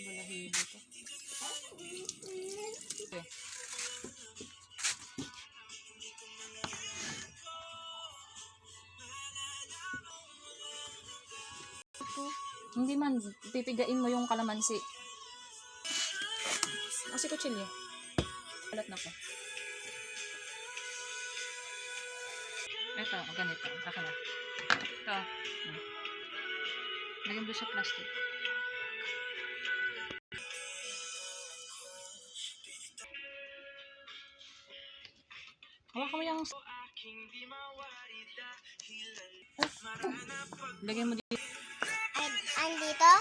Balahibo to. Okay. Hindi man, pipigain mo yung kalamansi. Kasi kutsilyo. Balat na ko. Ito, ganito. Taka na. Ito. Lagyan doon sa plastic. Hawakan mo yung... Lagyan mo dito. Andito?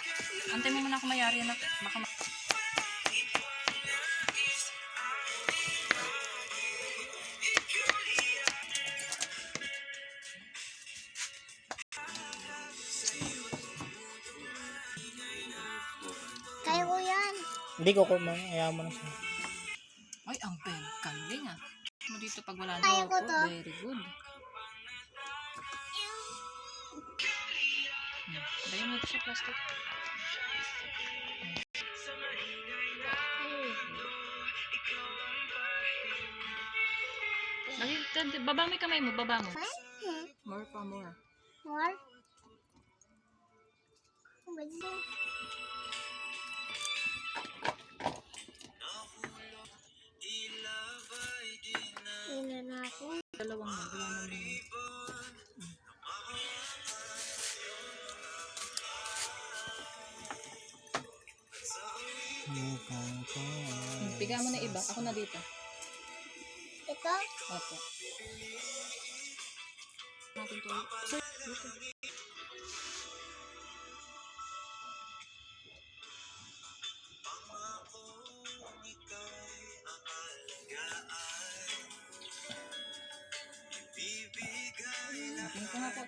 Antay mo muna ako mayari na. Baka Kaya ko yan. Hindi ko kumain. Ayaw mo na siya. ay, ang galing ah. Mo dito pag wala na. Kaya ko to. Very good. Lagyan mo ito sa plastic. Baba mo yung kamay mo, baba mo. More pa, more. More? Ina na ako. Dalawang mo, wala na mo. Piga mo na iba, ako na dito. Ito? Opo. Natin to. Sir, dito.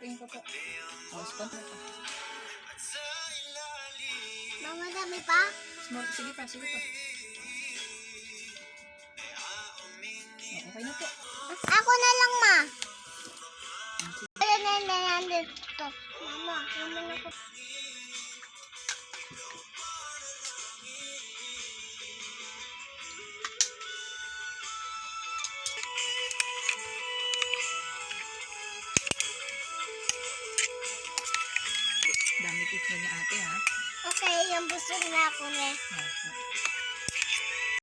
Tingin ko po. Oh, spot mo po. Mama, dami pa? Small, sige pa, sige pa. Oh, okay na po. Ako na lang, ma. Ayan na nandito. Mama, naman ako. Dami pizza niya ate ha. Okay, yung busog na ako na. Okay.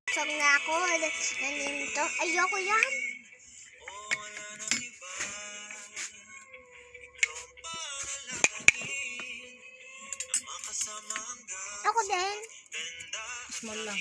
Busog na ako. Nandito. Ayoko yan. Ako din. Small lang.